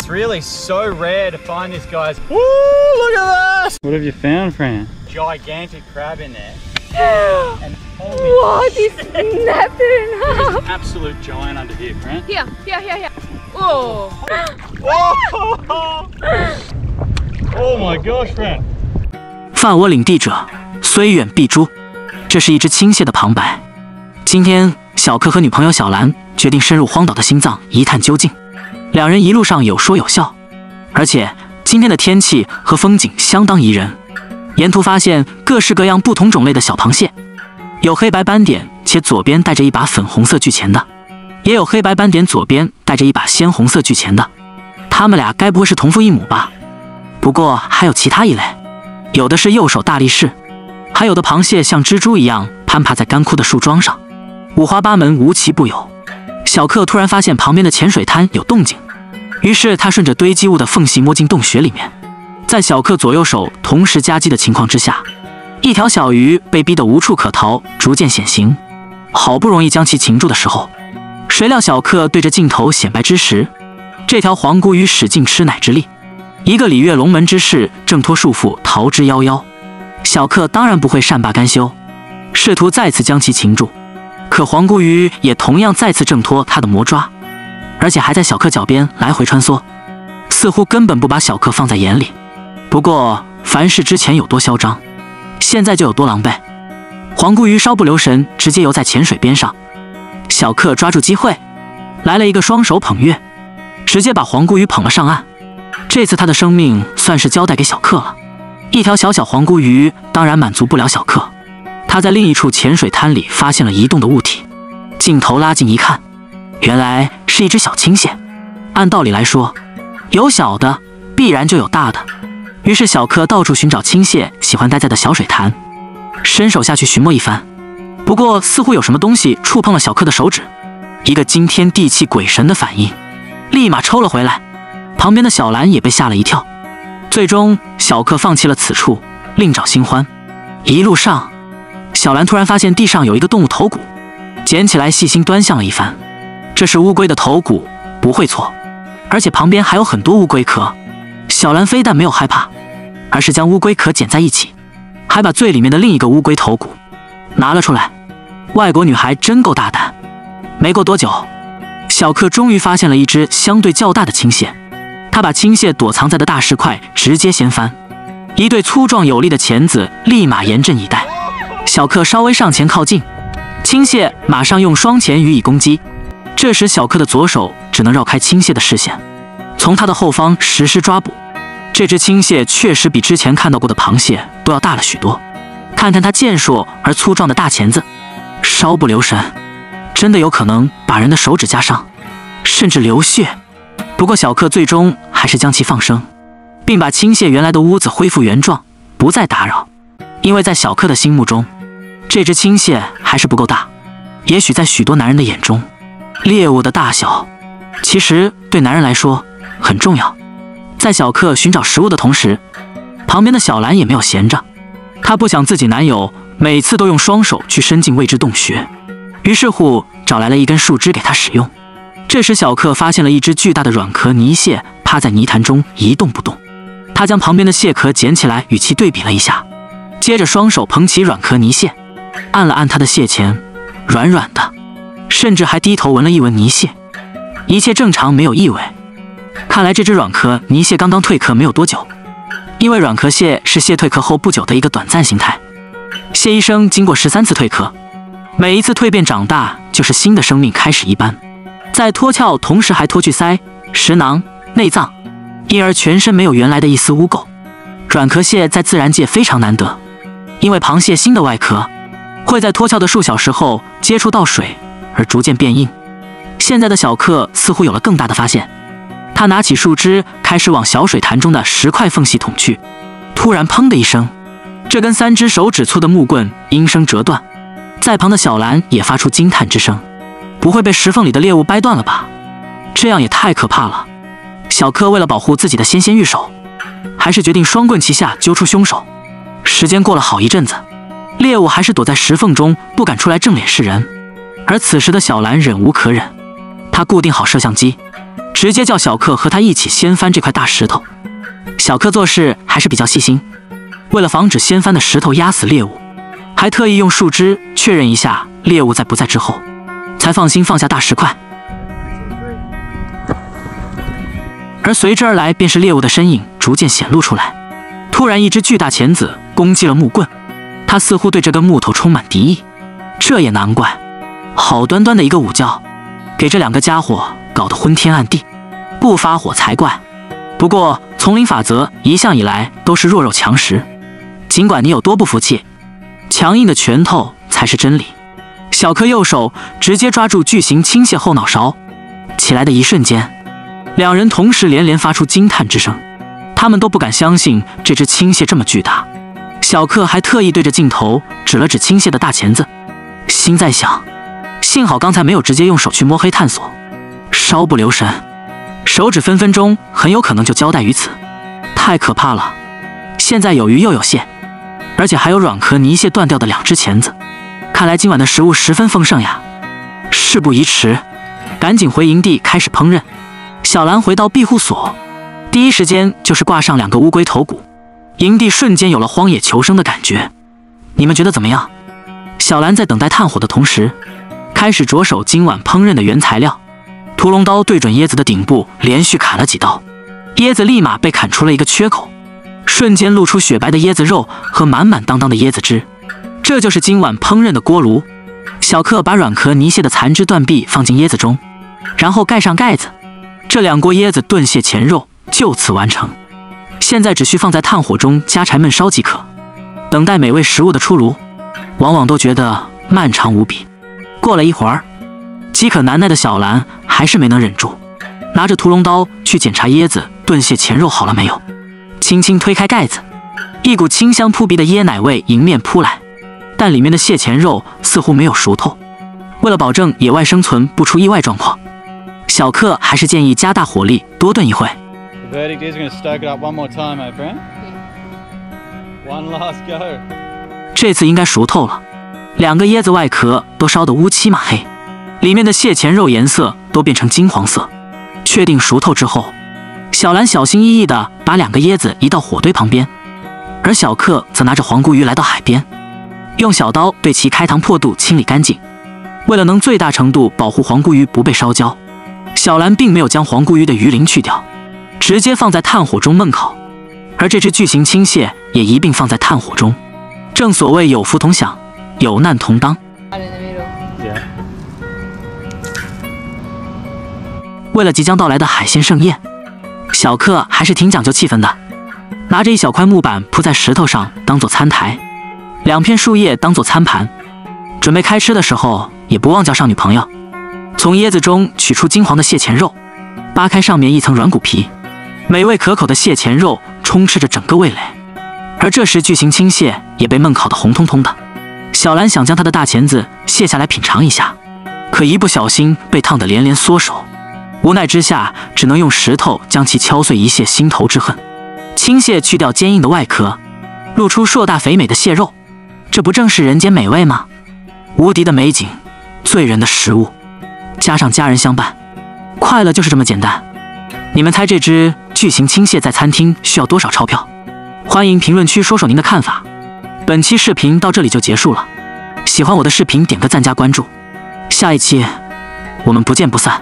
It's really so rare to find this, guys. Woo! Look at this! What have you found, Fran? Gigantic crab in there. And What is snapped in half? Absolute giant under here, Fran. Here. Oh. Whoa! Oh my gosh, Fran! 犯我领地者，虽远必诛。这是一只倾蟹的旁白。今天，小克和女朋友小兰决定深入荒岛的心脏一探究竟。两人一路上有说有笑，而且今天的天气和风景相当宜人。沿途发现各式各样不同种类的小螃蟹，有黑白斑点且左边带着一把粉红色巨钳的，也有黑白斑点左边带着一把鲜红色巨钳的。他们俩该不会是同父异母吧？不过还有其他一类，有的是右手大力士，还有的螃蟹像蜘蛛一样攀爬在干枯的树桩上，五花八门，无奇不有。小克突然发现旁边的浅水滩有动静，于是他顺着堆积物的缝隙摸进洞穴里面。在小克左右手同时夹击的情况之下，一条小鱼被逼得无处可逃，逐渐显形。好不容易将其擒住的时候，谁料小克对着镜头显摆之时，这条黄骨鱼使尽吃奶之力，一个鲤跃龙门之势挣脱束缚逃之夭夭。小克当然不会善罢甘休，试图再次将其擒住，可黄骨鱼也同样再次挣脱他的魔爪，而且还在小克脚边来回穿梭，似乎根本不把小克放在眼里。不过凡事之前有多嚣张，现在就有多狼狈。黄骨鱼稍不留神，直接游在浅水边上。小克抓住机会，来了一个双手捧月，直接把黄骨鱼捧了上岸。这次他的生命算是交代给小克了。一条小黄骨鱼当然满足不了小克，他在另一处浅水滩里发现了移动的物体，镜头拉近一看，原来是一只小青蟹。按道理来说，有小的必然就有大的。于是小克到处寻找青蟹喜欢待在的小水潭，伸手下去寻摸一番。不过似乎有什么东西触碰了小克的手指，一个惊天地泣鬼神的反应，立马抽了回来。旁边的小兰也被吓了一跳。最终小克放弃了此处，另找新欢。一路上，小兰突然发现地上有一个动物头骨，捡起来细心端详了一番。这是乌龟的头骨，不会错，而且旁边还有很多乌龟壳。小兰非但没有害怕，而是将乌龟壳捡在一起，还把最里面的另一个乌龟头骨拿了出来。外国女孩真够大胆。没过多久，小克终于发现了一只相对较大的青蟹，他把青蟹躲藏在的大石块直接掀翻，一对粗壮有力的钳子立马严阵以待。小克稍微上前靠近，青蟹马上用双钳予以攻击。这时小克的左手只能绕开青蟹的视线，从他的后方实施抓捕。这只青蟹确实比之前看到过的螃蟹都要大了许多，看看它健硕而粗壮的大钳子，稍不留神真的有可能把人的手指夹伤，甚至流血。不过小克最终还是将其放生，并把青蟹原来的屋子恢复原状，不再打扰。因为在小克的心目中，这只青蟹还是不够大。也许在许多男人的眼中，猎物的大小其实对男人来说很重要。在小克寻找食物的同时，旁边的小兰也没有闲着，她不想自己男友每次都用双手去伸进未知洞穴，于是乎找来了一根树枝给他使用。这时小克发现了一只巨大的软壳泥蟹趴在泥潭中一动不动，他将旁边的蟹壳捡起来与其对比了一下，接着双手捧起软壳泥蟹，按了按它的蟹钳，软软的，甚至还低头闻了一闻泥蟹，一切正常，没有异味。看来这只软壳泥蟹刚刚蜕壳没有多久，因为软壳蟹是蟹蜕壳后不久的一个短暂形态。蟹一生经过13次蜕壳，每一次蜕变长大就是新的生命开始一般。在脱壳同时还脱去鳃、食囊、内脏，因而全身没有原来的一丝污垢。软壳蟹在自然界非常难得，因为螃蟹新的外壳会在脱壳的数小时后接触到水而逐渐变硬。现在的小克似乎有了更大的发现，他拿起树枝开始往小水潭中的石块缝隙捅去。突然砰的一声，这根3只手指粗的木棍应声折断。在旁的小兰也发出惊叹之声，不会被石缝里的猎物掰断了吧？这样也太可怕了。小克为了保护自己的纤纤玉手，还是决定双棍齐下揪出凶手。时间过了好一阵子，猎物还是躲在石缝中不敢出来正脸示人。而此时的小兰忍无可忍，她固定好摄像机，直接叫小克和他一起掀翻这块大石头。小克做事还是比较细心，为了防止掀翻的石头压死猎物，还特意用树枝确认一下猎物在不在之后，才放心放下大石块。而随之而来便是猎物的身影逐渐显露出来。突然，一只巨大钳子攻击了木棍，它似乎对这根木头充满敌意。这也难怪，好端端的一个午觉，给这两个家伙搞得昏天暗地，不发火才怪。不过丛林法则一向以来都是弱肉强食，尽管你有多不服气，强硬的拳头才是真理。小克右手直接抓住巨型倾泻后脑勺，起来的一瞬间，两人同时连连发出惊叹之声，他们都不敢相信这只倾泻这么巨大。小克还特意对着镜头指了指倾泻的大钳子，心在想，幸好刚才没有直接用手去摸黑探索，稍不留神，手指分分钟很有可能就交代于此，太可怕了。现在有鱼又有蟹，而且还有软壳泥蟹断掉的2只钳子，看来今晚的食物十分丰盛呀。事不宜迟，赶紧回营地开始烹饪。小兰回到庇护所，第一时间就是挂上2个乌龟头骨，营地瞬间有了荒野求生的感觉。你们觉得怎么样？小兰在等待炭火的同时，开始着手今晚烹饪的原材料。屠龙刀对准椰子的顶部连续砍了几刀，椰子立马被砍出了一个缺口，瞬间露出雪白的椰子肉和满满当当的椰子汁。这就是今晚烹饪的锅炉。小克把软壳泥蟹的残肢断臂放进椰子中，然后盖上盖子，这2锅椰子炖蟹前肉就此完成。现在只需放在炭火中加柴焖烧即可。等待美味食物的出炉，往往都觉得漫长无比。过了一会儿，饥渴难耐的小兰还是没能忍住，拿着屠龙刀去检查椰子炖蟹前肉好了没有。轻轻推开盖子，一股清香扑鼻的椰奶味迎面扑来，但里面的蟹前肉似乎没有熟透。为了保证野外生存不出意外状况，小克还是建议加大火力多炖一会。The verdict is we're going to stoke it up one more time, my friend. One last go. 这次应该熟透了，2个椰子外壳都烧得乌漆嘛黑，里面的蟹前肉颜色都变成金黄色。确定熟透之后，小兰小心翼翼地把2个椰子移到火堆旁边，而小克则拿着黄骨鱼来到海边，用小刀对其开膛破肚清理干净。为了能最大程度保护黄骨鱼不被烧焦，小兰并没有将黄骨鱼的鱼鳞去掉，直接放在炭火中焖烤，而这只巨型青蟹也一并放在炭火中。正所谓有福同享，有难同当。Yeah. 为了即将到来的海鲜盛宴，小克还是挺讲究气氛的，拿着一小块木板铺在石头上当做餐台，2片树叶当做餐盘。准备开吃的时候，也不忘叫上女朋友。从椰子中取出金黄的蟹前肉，扒开上面一层软骨皮，美味可口的蟹前肉充斥着整个味蕾。而这时巨型青蟹也被焖烤得红彤彤的，小兰想将它的大钳子卸下来品尝一下，可一不小心被烫得连连缩手，无奈之下只能用石头将其敲碎以泄心头之恨。青蟹去掉坚硬的外壳，露出硕大肥美的蟹肉，这不正是人间美味吗？无敌的美景，醉人的食物，加上家人相伴，快乐就是这么简单。你们猜这只巨型青蟹在餐厅需要多少钞票？欢迎评论区说说您的看法。本期视频到这里就结束了，喜欢我的视频点个赞加关注，下一期我们不见不散。